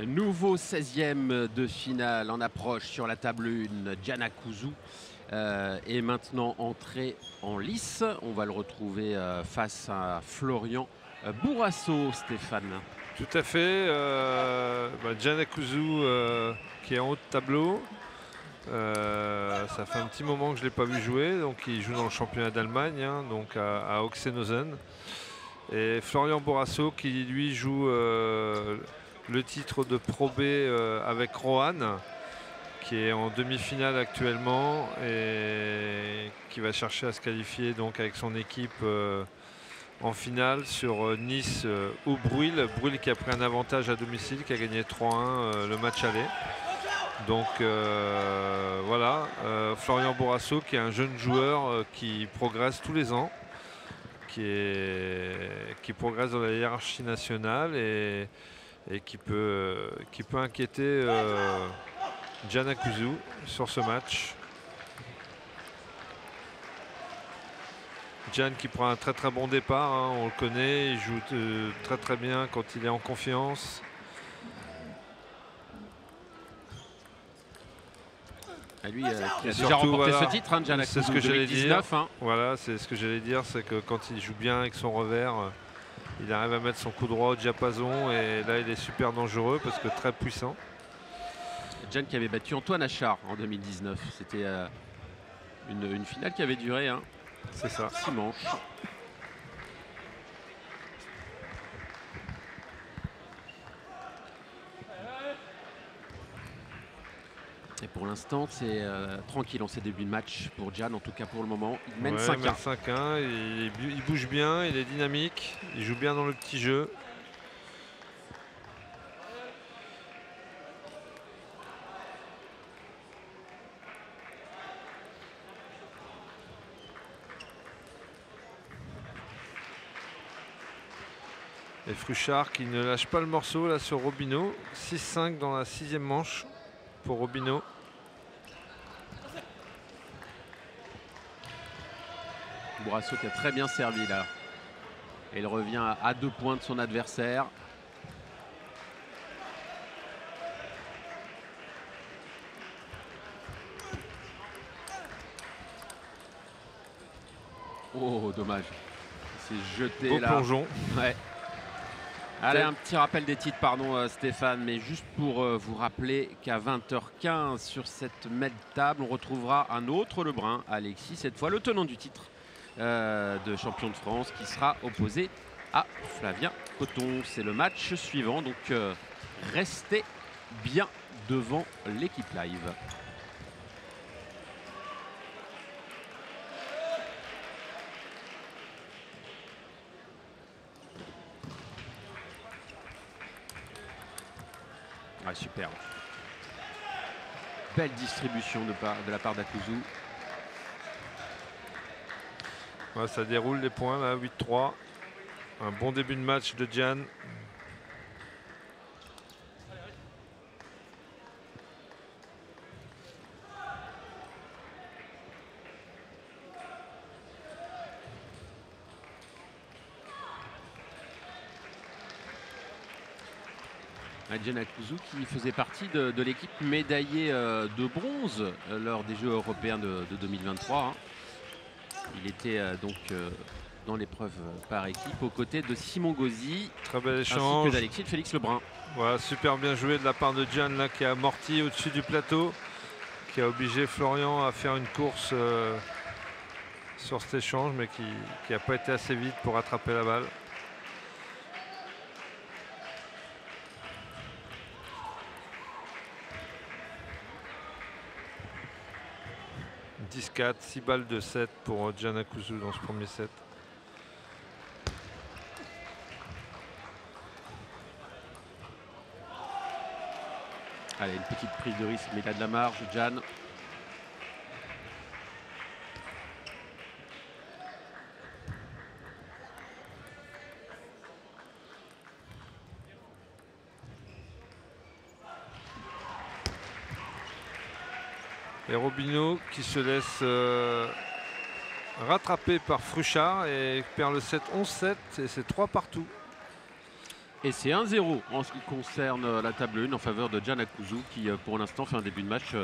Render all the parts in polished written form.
Nouveau 16e de finale en approche sur la table 1. Gianna Cousoux est maintenant entré en lice. On va le retrouver face à Florian Bourrasso, Stéphane. Tout à fait. Gianna Cousoux qui est en haut de tableau. Ça fait un petit moment que je ne l'ai pas vu jouer. Donc il joue dans le championnat d'Allemagne, hein, donc à Oxenhausen. Et Florian Bourrasso qui lui joue le titre de Pro B avec Roanne, qui est en demi-finale actuellement et qui va chercher à se qualifier donc avec son équipe en finale sur Nice ou Brühl. Brühl qui a pris un avantage à domicile, qui a gagné 3-1 le match aller. Donc voilà, Florian Bourrasso qui est un jeune joueur qui progresse tous les ans, qui progresse dans la hiérarchie nationale et qui peut inquiéter Gianna Cousoux sur ce match. Gian qui prend un très très bon départ, hein, on le connaît, il joue très très bien quand il est en confiance. Lui qui a déjà remporté ce titre, hein, Gianna Cousoux, c'est ce que j'allais dire. Hein. Voilà, c'est ce que j'allais dire, c'est que quand il joue bien avec son revers, il arrive à mettre son coup droit au diapason et là il est super dangereux parce que très puissant. Gian qui avait battu Antoine Achard en 2019. C'était une finale qui avait duré c'est ça. 6 manches. Et pour l'instant, c'est tranquille en ces débuts de match pour Gian, en tout cas pour le moment. Il mène 5-1. 5-1, il bouge bien, il est dynamique, il joue bien dans le petit jeu. Et Fruchard qui ne lâche pas le morceau là sur Robinho. 6-5 dans la 6e manche pour Robinho. Bourrasso qui a très bien servi là. Et il revient à 2 points de son adversaire. Oh, dommage. Il s'est jeté beau là. Plongeon. Ouais. Allez, un petit rappel des titres, pardon Stéphane, mais juste pour vous rappeler qu'à 20h15 sur cette même table, on retrouvera un autre Lebrun, Alexis, cette fois le tenant du titre de champion de France, qui sera opposé à Flavien Coton. C'est le match suivant, donc restez bien devant l'équipe live. Ouais, superbe. Belle distribution de la part d'Akouzoù. Ouais, ça déroule les points là, 8-3. Un bon début de match de Gian. Gianna Cousoux qui faisait partie de l'équipe médaillée de bronze lors des Jeux européens de 2023. Hein. Il était donc dans l'épreuve par équipe aux côtés de Simon Gauzy. Très bel échange. Ainsi que d'Alexis de Félix Lebrun. Voilà, super bien joué de la part de Gian là, qui a amorti au-dessus du plateau, qui a obligé Florian à faire une course sur cet échange, mais qui n'a pas été assez vite pour attraper la balle. « 10-4, 6 balles de 7 pour Gianna Cousoux dans ce premier set. Allez, une petite prise de risque, mais il a de la marge, Gian. Et Robinho qui se laisse rattraper par Fruchard et perd le set 11-7 et c'est 3 partout. Et c'est 1-0 en ce qui concerne la table 1 en faveur de Can Akuzu qui pour l'instant fait un début de match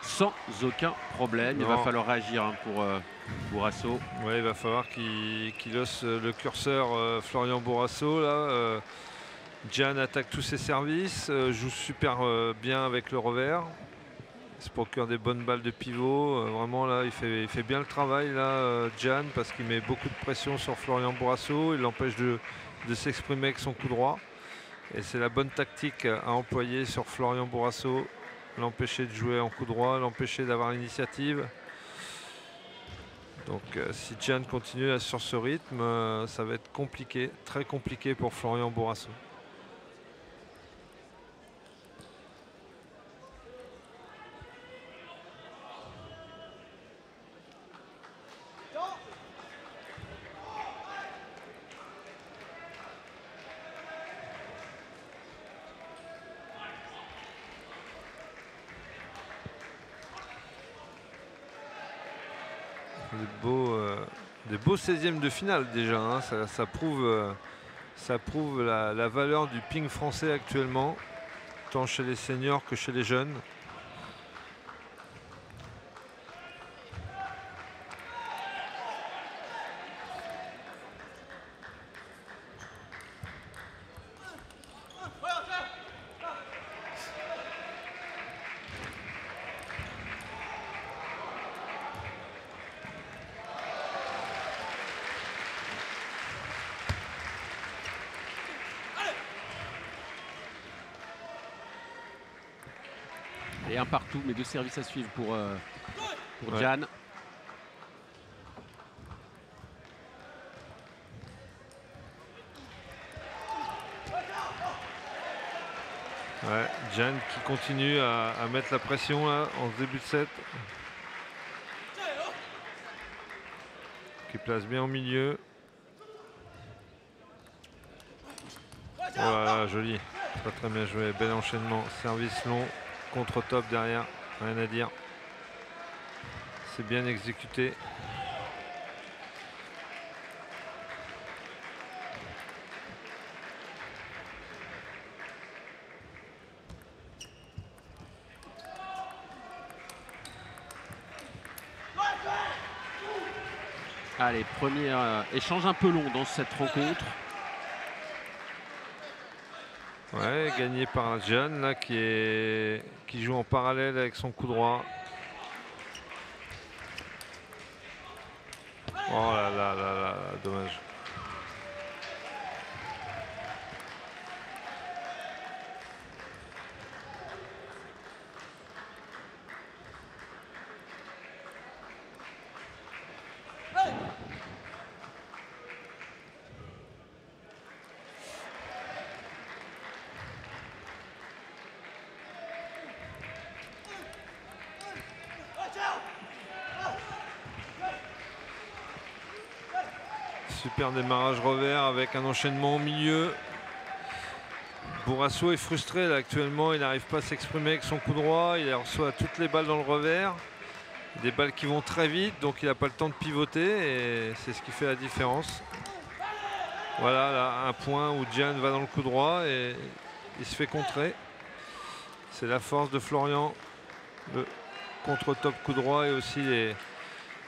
sans aucun problème. Il va falloir réagir hein, pour Bourrasso. Ouais, il va falloir qu'il laisse le curseur Florian Bourrasso là. Can attaque tous ses services, joue super bien avec le revers. Il se procure des bonnes balles de pivot. Vraiment là, il fait bien le travail là, Can, parce qu'il met beaucoup de pression sur Florian Bourrasso. Il l'empêche de s'exprimer avec son coup droit. Et c'est la bonne tactique à employer sur Florian Bourrasso. L'empêcher de jouer en coup droit, l'empêcher d'avoir l'initiative. Donc si Can continue sur ce rythme, ça va être compliqué, très compliqué pour Florian Bourrasso. Des beaux 16e de finale déjà, hein. Ça prouve la valeur du ping français actuellement, tant chez les seniors que chez les jeunes. Et un partout, mais 2 services à suivre pour Can. Ouais, Can qui continue à mettre la pression là, en ce début de set. Qui place bien au milieu. Voilà, joli. Très très bien joué. Bel enchaînement. Service long. Contre-top derrière. Rien à dire. C'est bien exécuté. Allez, premier échange un peu long dans cette rencontre. Ouais, gagné par Can là qui joue en parallèle avec son coup droit. Oh là là là là, dommage. Super démarrage revers avec un enchaînement au milieu. Bourrasso est frustré là, actuellement, il n'arrive pas à s'exprimer avec son coup droit, il reçoit toutes les balles dans le revers. Des balles qui vont très vite, donc il n'a pas le temps de pivoter et c'est ce qui fait la différence. Voilà, là, un point où Can va dans le coup droit et il se fait contrer. C'est la force de Florian, le contre-top coup droit et aussi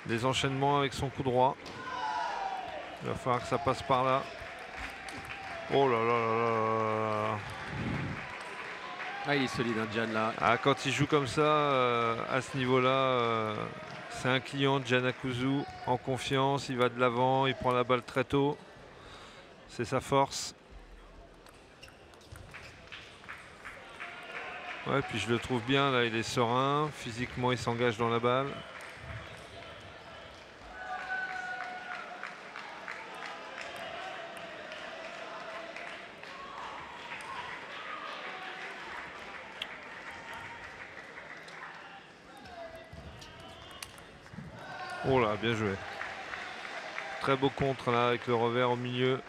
les enchaînements avec son coup droit. Il va falloir que ça passe par là. Oh là là là là là. Ah, il est solide, hein, Can là. Ah, quand il joue comme ça, à ce niveau-là, c'est un client de Can Akuzu en confiance. Il va de l'avant, il prend la balle très tôt. C'est sa force. Ouais, puis je le trouve bien là, il est serein. Physiquement, il s'engage dans la balle. Oh là, bien joué. Très beau contre là avec le revers au milieu.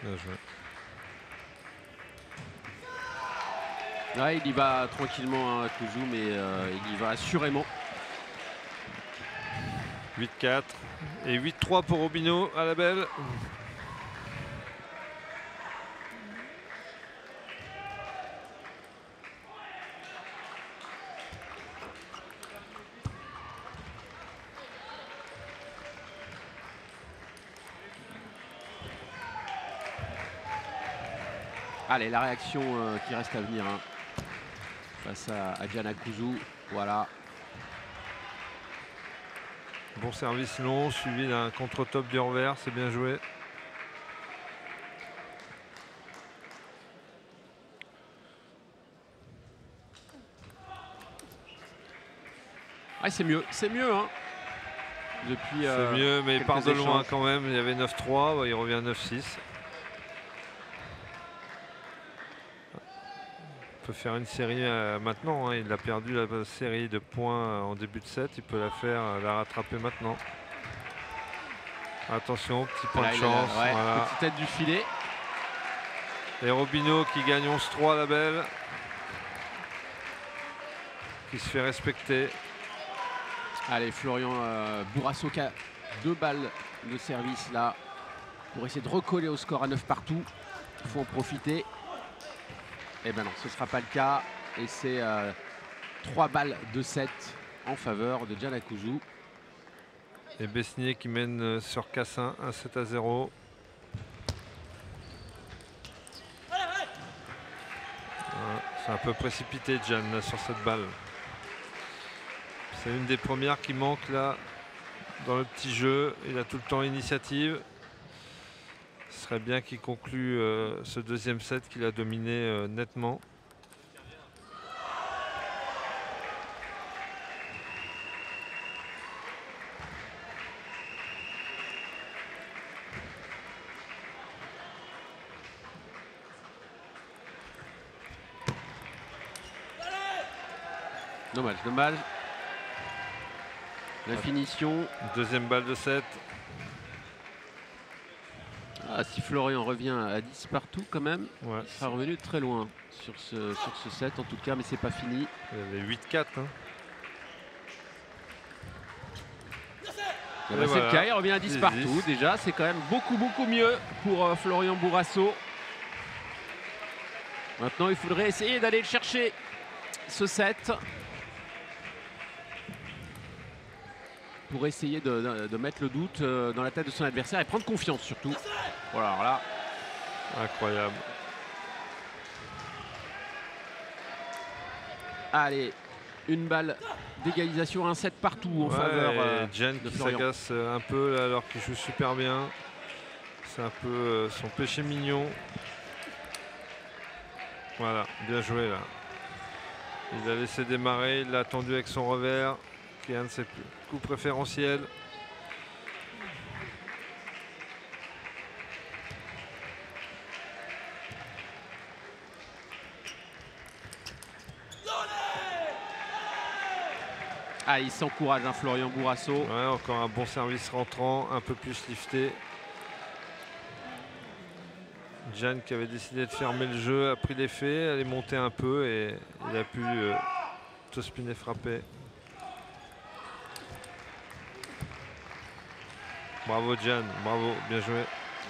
Bien joué. Ouais, il y va tranquillement, hein, Kuzu, mais il y va assurément. 8-4 et 8-3 pour Robino à la belle. Allez, la réaction qui reste à venir, hein, face à Gianna Kuzu. Voilà. Bon service long, suivi d'un contre-top du revers, c'est bien joué. Ah, c'est mieux, hein. Depuis. C'est mieux, mais il part de loin échanges. quand même. Il y avait 9-3, il revient 9-6. Il peut faire une série maintenant, hein. Il a perdu la série de points en début de set. Il peut la rattraper maintenant. Attention, petit point Là, de il chance. ouais, Voilà. petite tête du filet. Et Robino qui gagne 11-3 à la belle. Qui se fait respecter. Allez, Florian Bourrasso qui a 2 balles de service là pour essayer de recoller au score à 9 partout. Il faut en profiter. Eh ben non, ce ne sera pas le cas. Et c'est 3 balles de 7 en faveur de Gianna Kuzu. Et Besnier qui mène sur Cassin 1-7-0. C'est un peu précipité Gian là, sur cette balle. C'est une des premières qui manque là dans le petit jeu. Il a tout le temps l'initiative. Ce serait bien qu'il conclue ce deuxième set qu'il a dominé nettement. Dommage. La finition. Deuxième balle de 7. Ah, si Florian revient à 10 partout quand même, Ouais. il sera revenu très loin sur ce set en tout cas, mais c'est pas fini. Il y avait 8-4. Hein. Bah, c'est le cas, il revient à 10 partout. 10. Déjà, c'est quand même beaucoup mieux pour Florian Bourrasso. Maintenant, il faudrait essayer d'aller le chercher, ce set. Pour essayer de mettre le doute dans la tête de son adversaire et prendre confiance surtout. Voilà, alors là. Incroyable. Allez, une balle d'égalisation, un set partout en faveur Gian de qui Florian. s'agace un peu là, alors qu'il joue super bien. C'est un peu son péché mignon. Voilà, bien joué là. Il a laissé démarrer, il l'a attendu avec son revers, qui est un de ses coups préférentiels. Ah, il s'encourage, hein, Florian Bourrasso. Ouais, encore un bon service rentrant, un peu plus lifté. Gian qui avait décidé de fermer le jeu a pris l'effet, elle est montée un peu et il a pu tout spinner frapper. Bravo Gian, bravo, bien joué.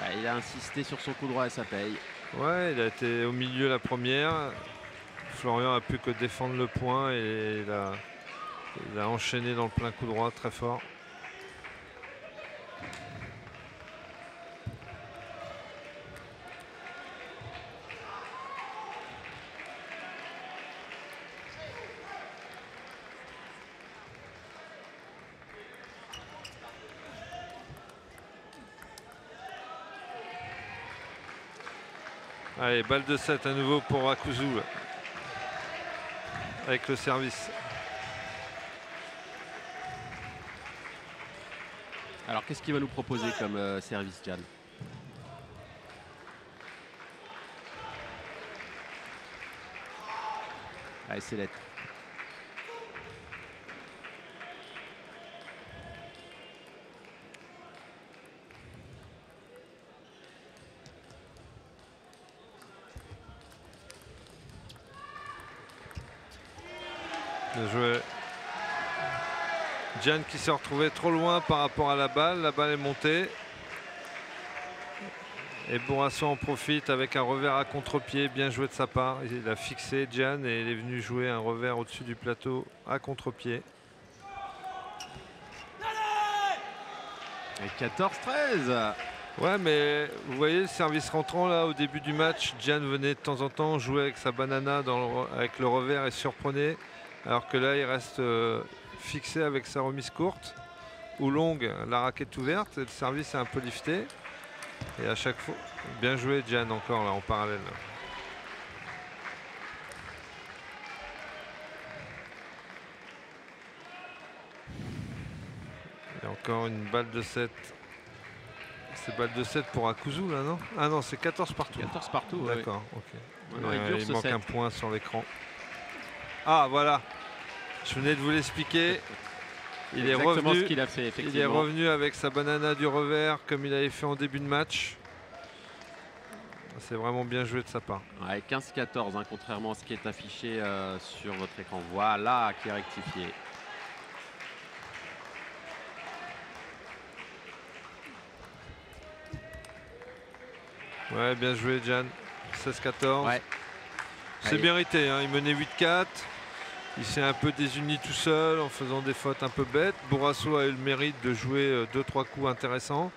Ah, il a insisté sur son coup droit et ça paye. Ouais, il a été au milieu la première. Florian a pu que défendre le point et il a enchaîné dans le plein coup droit très fort. Allez, balle de 7 à nouveau pour Akuzu avec le service. Alors, qu'est-ce qu'il va nous proposer comme service, Gian? Allez, c'est lettre. Bien joué. Gian qui s'est retrouvé trop loin par rapport à la balle est montée. Et Bourassa en profite avec un revers à contre-pied, bien joué de sa part. Il a fixé Gian et il est venu jouer un revers au-dessus du plateau à contre-pied. Et 14-13. Ouais, mais vous voyez le service rentrant là au début du match, Gian venait de temps en temps jouer avec sa banana avec le revers et surprenait, alors que là il reste fixé avec sa remise courte ou longue, la raquette ouverte, et le service est un peu lifté. Et à chaque fois, bien joué Gian encore là en parallèle. Et encore une balle de 7. C'est balle de 7 pour Akuzu là, non? Ah non, c'est 14 partout. 14 partout, d'accord, ouais. ok. Il manque un point sur l'écran. Ah voilà, je venais de vous l'expliquer. Il est revenu, ce qu'il a fait, effectivement. Il est revenu avec sa banana du revers comme il avait fait en début de match. C'est vraiment bien joué de sa part. Ouais, 15-14, hein, contrairement à ce qui est affiché sur votre écran. Voilà qui est rectifié. Ouais, bien joué Gian. 16-14. Ouais. C'est mérité, hein. Il menait 8-4. Il s'est un peu désuni tout seul en faisant des fautes un peu bêtes. Bourassa a eu le mérite de jouer 2-3 coups intéressants.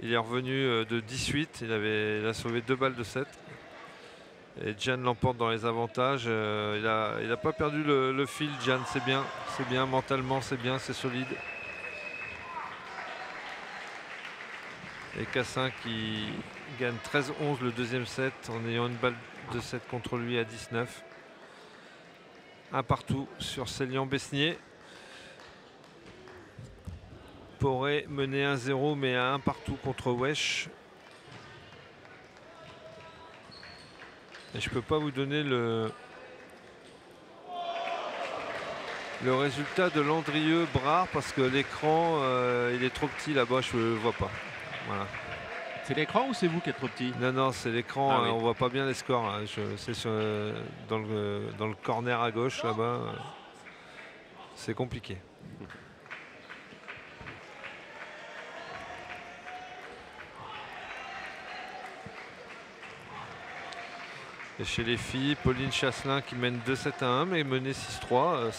Il est revenu de 18. Il a sauvé 2 balles de 7. Et Gian l'emporte dans les avantages. Il n'a pas perdu le fil, Gian. C'est bien mentalement, c'est bien, c'est solide. Et Cassin qui gagne 13-11 le deuxième set en ayant une balle de 7 contre lui à 19. Un partout sur Célian-Besnier. Poré menait 1-0 mais à un partout contre Wesh. Et je peux pas vous donner le résultat de Landrieux-Brard parce que l'écran il est trop petit là-bas, je ne le vois pas. Voilà. C'est l'écran ou c'est vous qui êtes trop petit? Non, c'est l'écran, Ah oui. on voit pas bien les scores. Hein. C'est dans le corner à gauche là-bas. C'est compliqué. Et chez les filles, Pauline Chasselin qui mène 2-7-1 mais menée 6-3.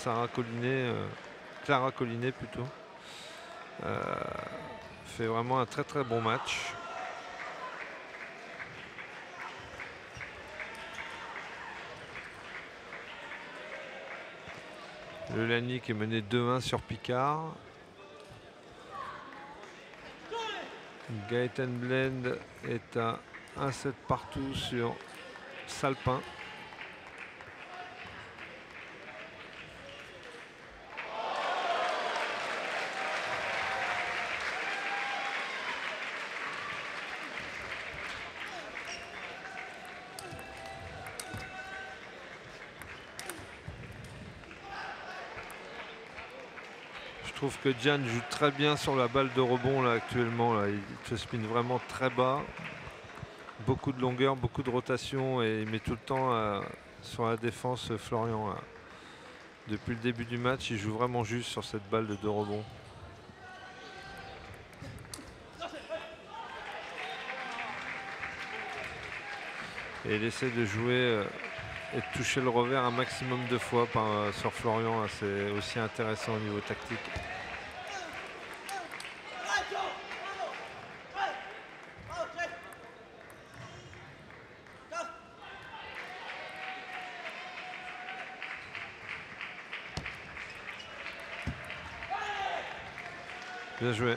Clara Collinet plutôt. Fait vraiment un très très bon match. Le Lani qui est mené 2-1 sur Picard. Gaëtan Blend est à 1-7 partout sur Salpin. Je trouve que Gian joue très bien sur la balle de rebond là actuellement. Là. Il se spin vraiment très bas. Beaucoup de longueur, beaucoup de rotation et il met tout le temps sur la défense Florian. Là. Depuis le début du match, il joue vraiment juste sur cette balle de deux rebonds. Et il essaie de jouer et de toucher le revers un maximum de fois sur Florian. C'est aussi intéressant au niveau tactique. Bien joué.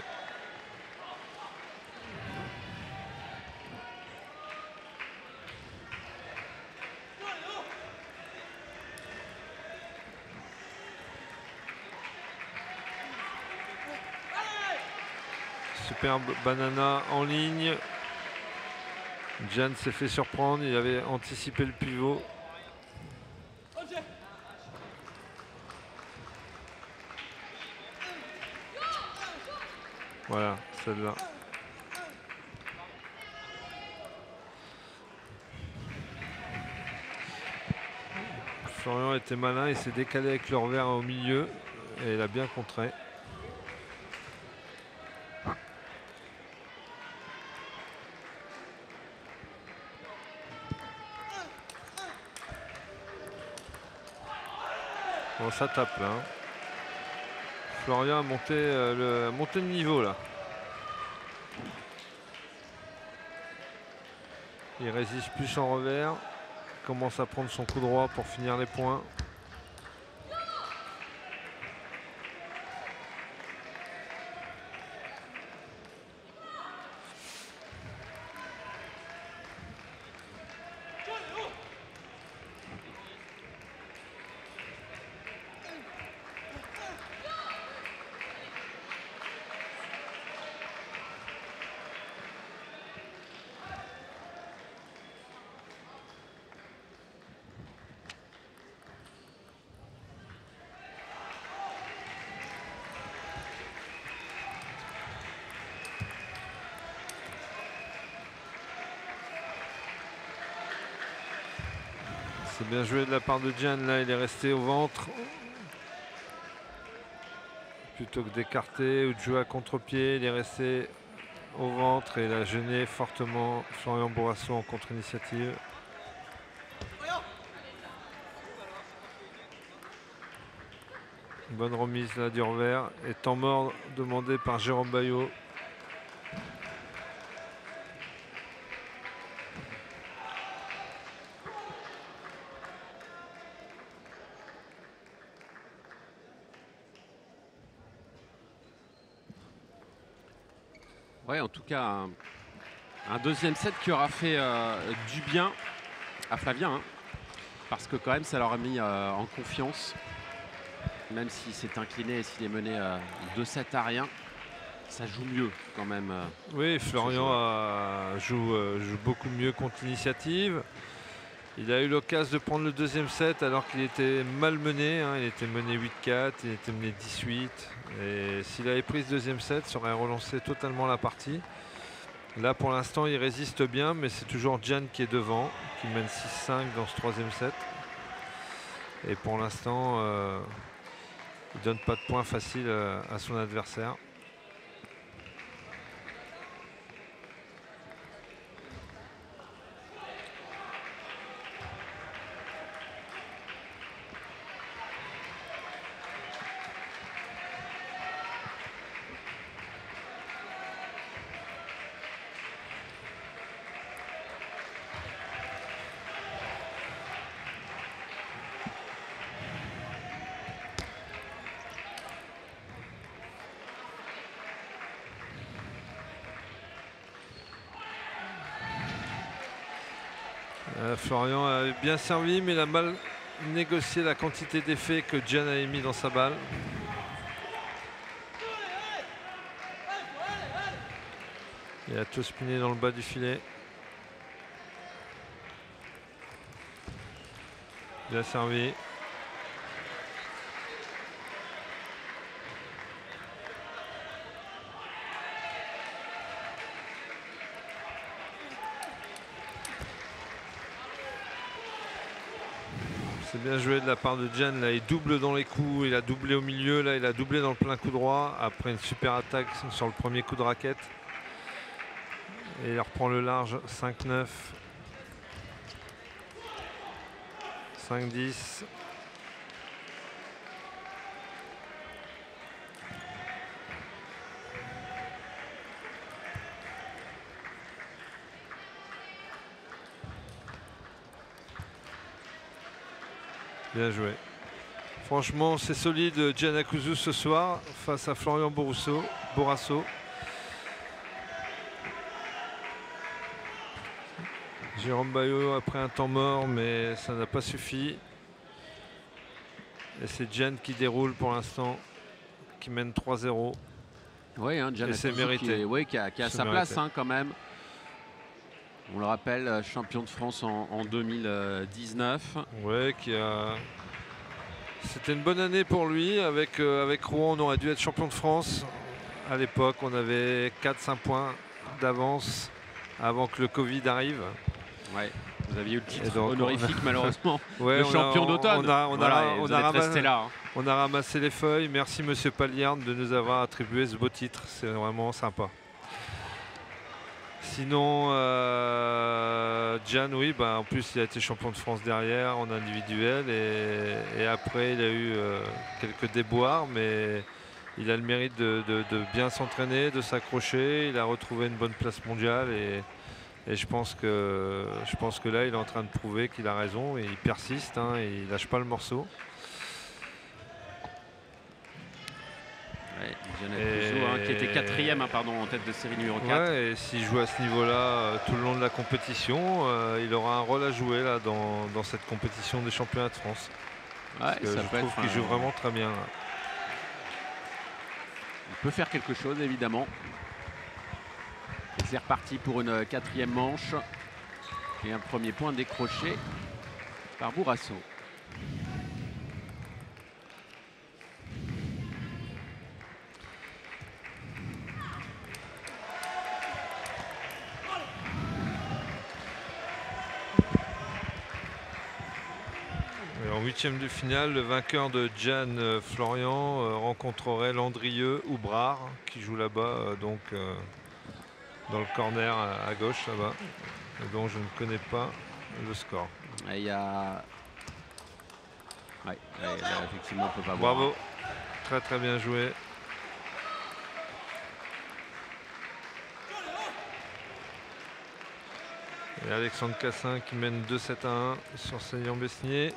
Superbe banana en ligne. Gian s'est fait surprendre, il avait anticipé le pivot. Voilà, celle-là. Florian était malin, il s'est décalé avec le revers au milieu et il a bien contré. Bon, ça tape là. Florian a monté le niveau là. Il résiste plus en revers. Commence à prendre son coup droit pour finir les points. C'est bien joué de la part de Gian, là il est resté au ventre. Plutôt que d'écarter ou de jouer à contre-pied, il est resté au ventre et il a gêné fortement Florian Bourrasso en contre-initiative. Bonne remise là du revers et temps mort demandé par Jérôme Baillot. Ouais, en tout cas, un deuxième set qui aura fait du bien à Flavien, hein, parce que quand même, ça leur a mis en confiance, même s'il s'est incliné et s'il est mené 2-7 à rien. Ça joue mieux quand même. Oui, Florian joue beaucoup mieux contre l'initiative. Il a eu l'occasion de prendre le deuxième set alors qu'il était mal mené. Hein. Il était mené 8-4, il était mené 18. Et s'il avait pris ce deuxième set, ça aurait relancé totalement la partie. Là, pour l'instant, il résiste bien, mais c'est toujours Gian qui est devant, qui mène 6-5 dans ce troisième set. Et pour l'instant, il ne donne pas de points faciles à son adversaire. Florian a bien servi, mais il a mal négocié la quantité d'effets que Gian a mis dans sa balle. Il a tout spiné dans le bas du filet. Bien servi. C'est bien joué de la part de Gian. Là, il double dans les coups, il a doublé au milieu, là il a doublé dans le plein coup droit après une super attaque sur le premier coup de raquette. Et il reprend le large 5-9. 5-10. Bien joué. Franchement, c'est solide Gian Akuzzu ce soir face à Florian Bourrasso. Jérôme Baillot après un temps mort, mais ça n'a pas suffi. Et c'est Gian qui déroule pour l'instant, qui mène 3-0. Oui, hein, Gian c'est mérité. Qui a sa place hein, quand même. On le rappelle, champion de France en 2019. Ouais, c'était une bonne année pour lui. Avec Rouen, on aurait dû être champion de France. À l'époque, on avait 4-5 points d'avance avant que le Covid arrive. Ouais. Vous aviez eu le titre donc, honorifique malheureusement, ouais, le champion d'automne. On a ramassé les feuilles. Merci Monsieur Palierne de nous avoir attribué ce beau titre. C'est vraiment sympa. Sinon, Gian, oui, en plus il a été champion de France derrière en individuel et après il a eu quelques déboires, mais il a le mérite de bien s'entraîner, de s'accrocher. Il a retrouvé une bonne place mondiale et je pense que là il est en train de prouver qu'il a raison et il persiste, hein, et il lâche pas le morceau. Ouais, qui était 4e en tête de série numéro 4. Ouais, et s'il joue à ce niveau-là tout le long de la compétition, il aura un rôle à jouer là, dans cette compétition des championnats de France. Ouais, je trouve qu'il joue vraiment très bien. Là. Il peut faire quelque chose évidemment. C'est reparti pour une 4e manche. Et un premier point décroché par Bourrasso. En 8e de finale, le vainqueur de Gian Florian rencontrerait Landrieux ou Brard qui joue là-bas, donc dans le corner à gauche là-bas, dont je ne connais pas le score. Il y a... là, effectivement, on peut pas voir. Bravo, hein. Très très bien joué. Et Alexandre Cassin qui mène 2-7 à 1 sur Saillant-Besnier.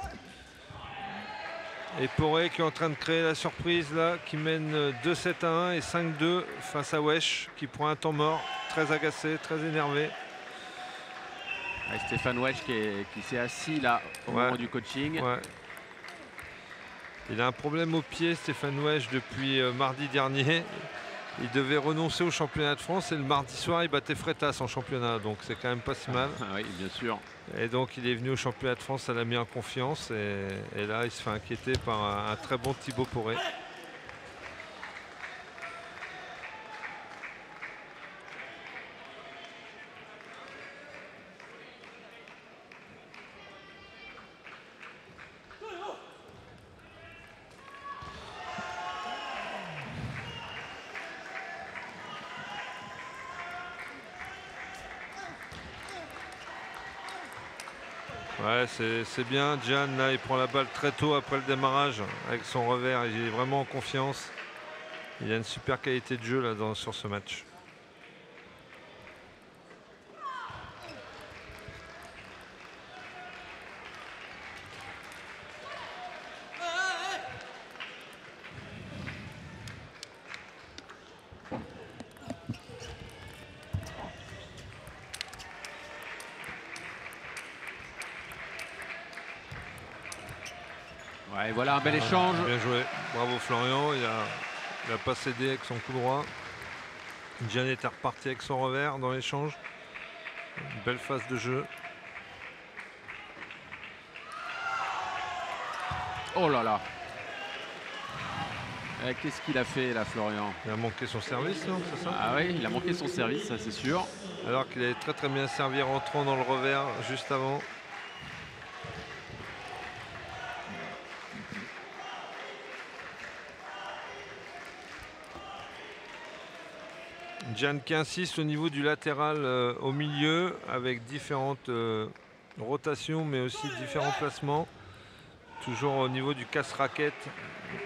Et Poré qui est en train de créer la surprise là, qui mène 2-7 à 1 et 5-2 face à Wesh qui prend un temps mort, très agacé, très énervé. Et Stéphane Wesh qui s'est assis là au moment du coaching. Ouais. Il a un problème au pied, Stéphane Wesh, depuis mardi dernier. Il devait renoncer au championnat de France et le mardi soir il battait Freitas en championnat, donc c'est quand même pas si mal. Oui, bien sûr. Et donc il est venu au championnat de France, ça l'a mis en confiance et là il se fait inquiéter par un très bon Thibaut Poré. Ouais, c'est bien. Gian, là, il prend la balle très tôt après le démarrage avec son revers. Il est vraiment en confiance. Il a une super qualité de jeu là, sur ce match. Ouais, voilà un bel échange. Bien joué. Bravo Florian. Il a pas cédé avec son coup droit. Gian était reparti avec son revers dans l'échange. Une belle phase de jeu. Oh là là. Qu'est-ce qu'il a fait là, Florian? Il a manqué son service, non, c'est ça? Ah oui, il a manqué son service, ça c'est sûr. Alors qu'il avait très très bien servi en rentrant dans le revers juste avant. Gian qui insiste au niveau du latéral au milieu avec différentes rotations mais aussi différents placements. Toujours au niveau du casse-raquette.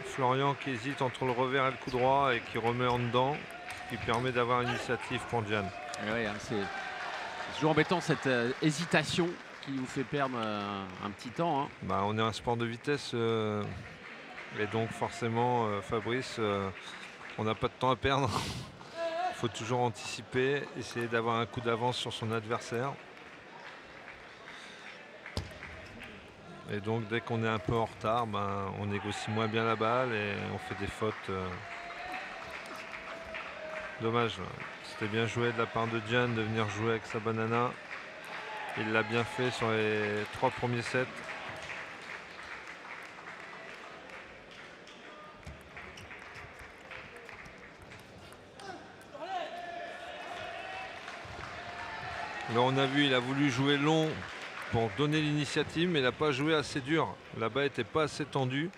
Florian qui hésite entre le revers et le coup droit et qui remet en dedans, ce qui permet d'avoir une initiative pour Gian. Oui, hein, c'est toujours embêtant cette hésitation qui vous fait perdre un petit temps. Hein. On est un sport de vitesse et donc forcément Fabrice, on n'a pas de temps à perdre. Il faut toujours anticiper, essayer d'avoir un coup d'avance sur son adversaire. Et donc dès qu'on est un peu en retard, on négocie moins bien la balle et on fait des fautes. Dommage. C'était bien joué de la part de Gian de venir jouer avec sa banana. Il l'a bien fait sur les 3 premiers sets. Là on a vu, il a voulu jouer long pour donner l'initiative, mais il n'a pas joué assez dur. La balle n'était pas assez tendue.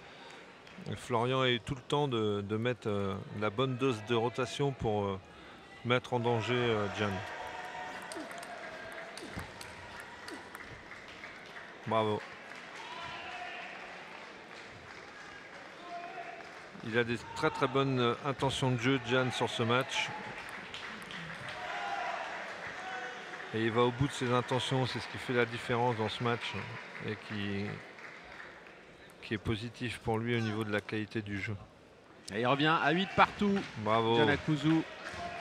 Et Florian a eu tout le temps de mettre la bonne dose de rotation pour mettre en danger Gian. Bravo. Il a des très très bonnes intentions de jeu, Gian, sur ce match. Et il va au bout de ses intentions, c'est ce qui fait la différence dans ce match et qui est positif pour lui au niveau de la qualité du jeu. Et il revient à 8 partout. Bravo. Gian Akuzzu.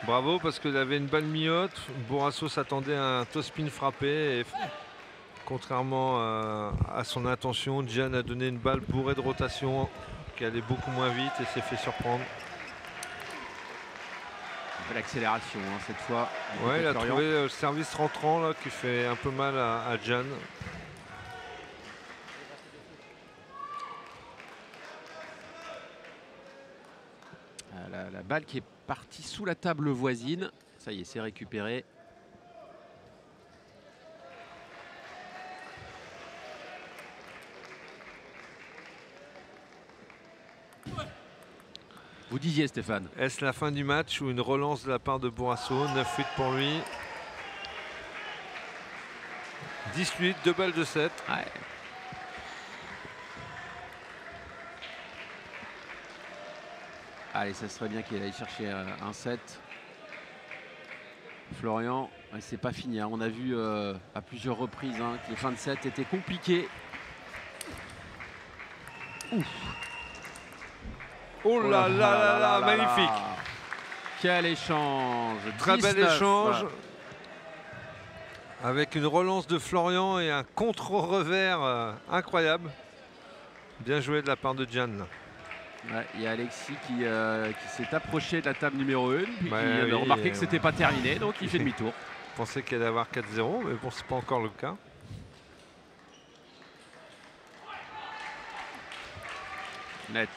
Bravo, parce qu'il avait une balle mi-haute. Bourrasso s'attendait à un top-spin frappé. Et contrairement à son intention, Gian a donné une balle bourrée de rotation qui allait beaucoup moins vite et s'est fait surprendre. L'accélération cette fois. Ouais, il a trouvé le service rentrant là, qui fait un peu mal à Gian. La balle qui est partie sous la table voisine. Ça y est, c'est récupéré. Vous disiez, Stéphane. Est-ce la fin du match ou une relance de la part de Bourrasso? 9-8 pour lui. 10-8, 2 balles de 7. Ouais. Allez, ça serait bien qu'il aille chercher un set. Florian, c'est pas fini. On a vu à plusieurs reprises que les fins de set étaient compliquées. Ouf. Oh là là là, magnifique. Quel échange. Très 19. bel échange. Avec une relance de Florian et un contre-revers incroyable. Bien joué de la part de Gian. Ouais, il y a Alexis qui s'est approché de la table numéro 1, puis qui oui, a remarqué que c'était pas terminé, donc il fait demi-tour. Je pensais qu'il allait avoir 4-0, mais bon, c'est pas encore le cas. Net.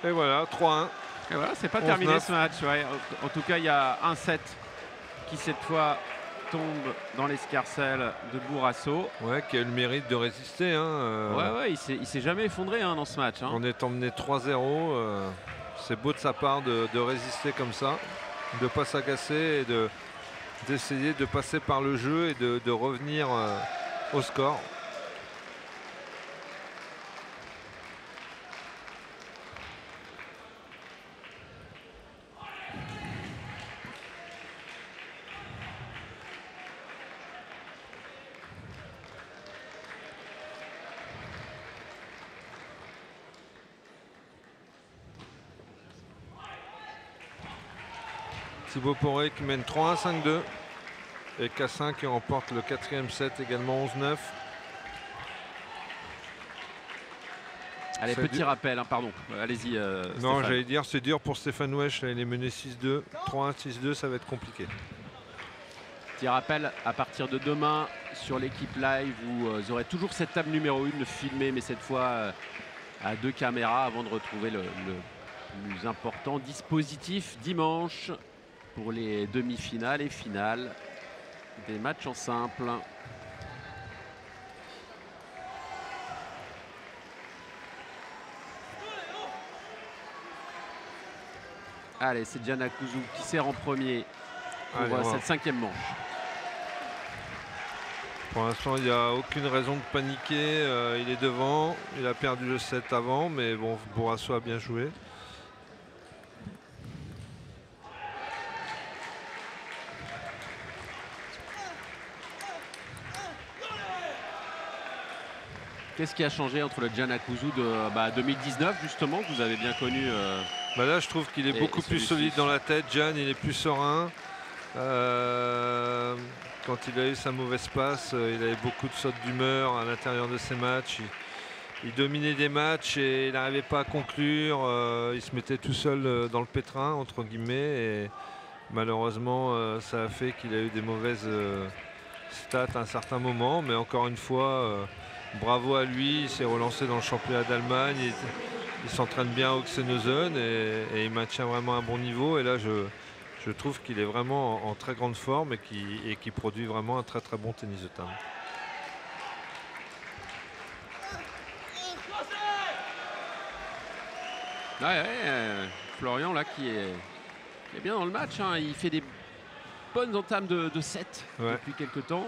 Et voilà, 3-1. Et voilà, c'est pas terminé ce match. Ouais. En tout cas, il y a un set qui cette fois tombe dans l'escarcelle de Bourrasso. Ouais, qui a eu le mérite de résister. Ouais, il s'est jamais effondré dans ce match. On est emmené 3-0. C'est beau de sa part de résister comme ça, de ne pas s'agacer et d'essayer de passer par le jeu et de revenir au score. Thibaut Poré qui mène 3-1, 5-2. Et Cassin qui remporte le 4e set également 11-9. Allez, petit rappel, pardon. Allez-y. Non, j'allais dire, c'est dur pour Stéphane Wesch. Là, il est mené 6-2. 3-1, 6-2, ça va être compliqué. Petit rappel, à partir de demain, sur l'équipe live, vous aurez toujours cette table numéro 1 filmée, mais cette fois à 2 caméras avant de retrouver le plus important dispositif dimanche pour les demi-finales et finales des matchs en simple. Allez, c'est Gian Akuzzu qui sert en premier pour cette 5e manche. Pour l'instant, il n'y a aucune raison de paniquer. Il est devant. Il a perdu le set avant, mais bon, Bourrasso a bien joué. Qu'est-ce qui a changé entre le Gian Akuzzu de 2019, justement, que vous avez bien connu Là, je trouve qu'il est beaucoup plus solide dans la tête. Gian, il est plus serein. Quand il a eu sa mauvaise passe, il avait beaucoup de sautes d'humeur à l'intérieur de ses matchs. Il dominait des matchs et il n'arrivait pas à conclure. Il se mettait tout seul dans le pétrin, entre guillemets. Et malheureusement, ça a fait qu'il a eu des mauvaises stats à un certain moment. Mais encore une fois, bravo à lui, il s'est relancé dans le championnat d'Allemagne, il s'entraîne bien à Oxenhausen et il maintient vraiment un bon niveau. Et là, je trouve qu'il est vraiment en très grande forme et qui produit vraiment un très très bon tennis de table. Florian là qui est bien dans le match, hein. Il fait des bonnes entames de 7 depuis quelques temps.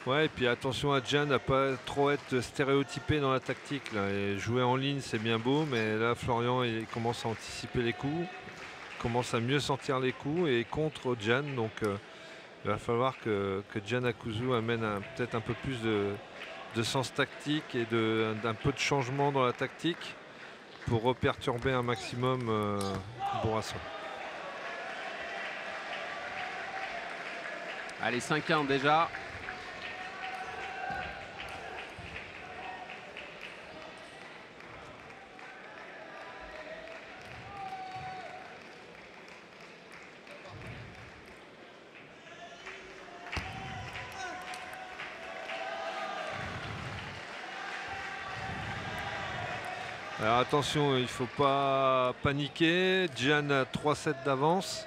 Ouais, et puis attention à Gian à pas trop être stéréotypé dans la tactique là. Et jouer en ligne c'est bien beau, mais là Florian il commence à anticiper les coups, commence à mieux sentir les coups et contre Gian, donc il va falloir que Gian Akuzu amène peut-être un peu plus de sens tactique et d'un peu de changement dans la tactique pour reperturber un maximum Bourrasso. Allez, 5-1 déjà. Alors attention, il ne faut pas paniquer. Gian a 3-7 d'avance.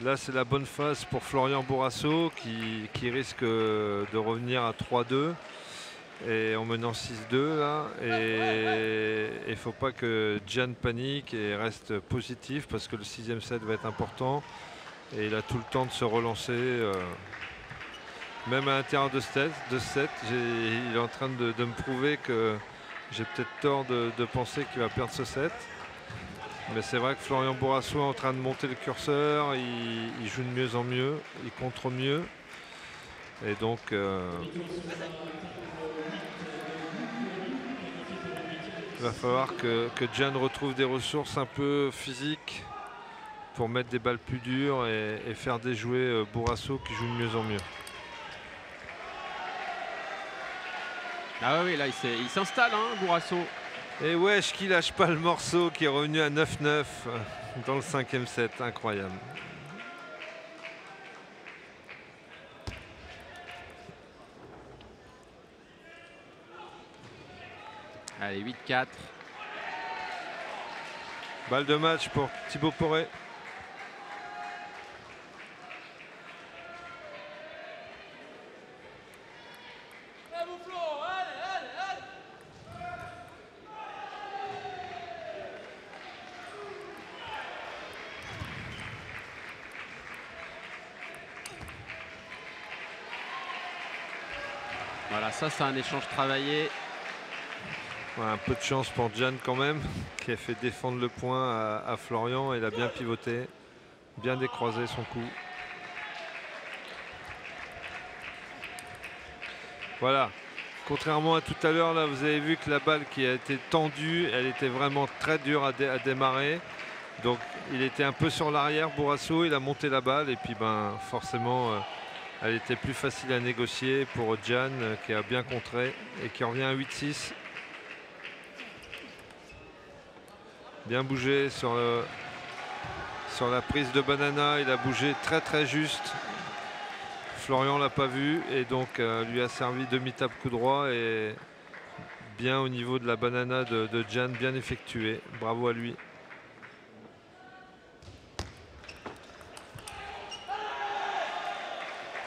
Là, c'est la bonne phase pour Florian Bourrasso qui risque de revenir à 3-2 et en menant 6-2 là. Et il ne faut pas que Gian panique et reste positif parce que le 6e set va être important et il a tout le temps de se relancer. Même à l'intérieur de 7, il est en train de me prouver que j'ai peut-être tort de penser qu'il va perdre ce set. Mais c'est vrai que Florian Bourrasso est en train de monter le curseur, il joue de mieux en mieux, il contre mieux. Et donc il va falloir que Gian retrouve des ressources un peu physiques pour mettre des balles plus dures et faire déjouer Bourrasso qui joue de mieux en mieux. Ah oui, là il s'installe, hein, Bourrasso. Et wesh, qui lâche pas le morceau, qui est revenu à 9-9 dans le 5e set, incroyable. Allez, 8-4. Balle de match pour Thibaut Poré. Voilà, ça c'est un échange travaillé. Ouais, un peu de chance pour Gian quand même, qui a fait défendre le point à Florian. Il a bien pivoté, bien décroisé son coup. Voilà, contrairement à tout à l'heure, là vous avez vu que la balle qui a été tendue, elle était vraiment très dure à démarrer. Donc il était un peu sur l'arrière, Bourrasso, il a monté la balle et puis ben forcément elle était plus facile à négocier pour Gian qui a bien contré et qui revient à 8-6. Bien bougé sur la prise de banana, il a bougé très très juste. Florian l'a pas vu et donc lui a servi demi-tape coup droit et bien au niveau de la banana de Gian, bien effectué. Bravo à lui.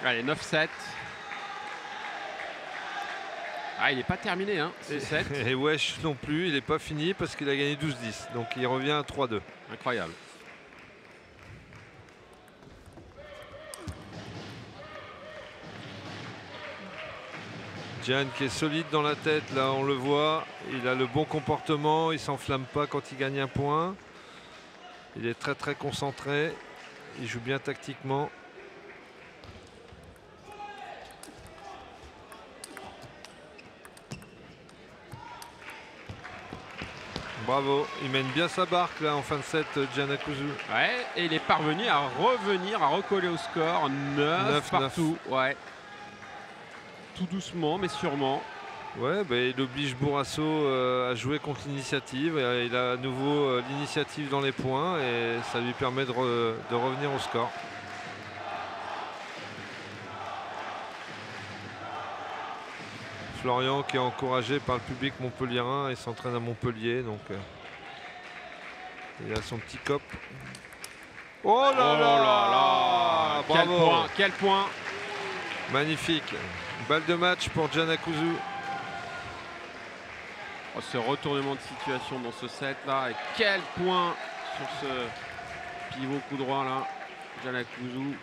Allez, 9-7. Ah, il n'est pas terminé, hein, ce set. Et wesh non plus, il n'est pas fini parce qu'il a gagné 12-10. Donc il revient à 3-2. Incroyable. Gian qui est solide dans la tête, là on le voit. Il a le bon comportement, il ne s'enflamme pas quand il gagne un point. Il est très très concentré. Il joue bien tactiquement. Bravo, il mène bien sa barque là en fin de set, Gian Akuzu. Ouais, et il est parvenu à revenir, à recoller au score. 9 partout. 9. Ouais. Tout doucement, mais sûrement. Ouais, bah, il oblige Bourrasso à jouer contre l'initiative. Il a à nouveau l'initiative dans les points et ça lui permet de revenir au score. Florian qui est encouragé par le public montpelliérain. Il s'entraîne à Montpellier, donc il a son petit cop. Oh là là, bravo. Quel point. Magnifique. Balle de match pour Giannakouzou. Oh, ce retournement de situation dans ce set là. Et quel point sur ce pivot coup droit là. Giannakouzou.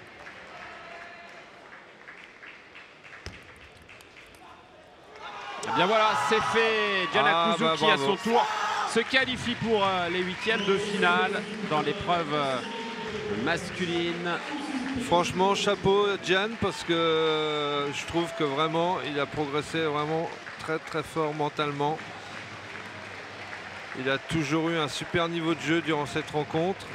Et bien voilà, c'est fait. Giannakouzou qui à son tour se qualifie pour les huitièmes de finale dans l'épreuve masculine. Franchement, chapeau Gian, parce que je trouve que vraiment il a progressé vraiment très fort mentalement. Il a toujours eu un super niveau de jeu durant cette rencontre.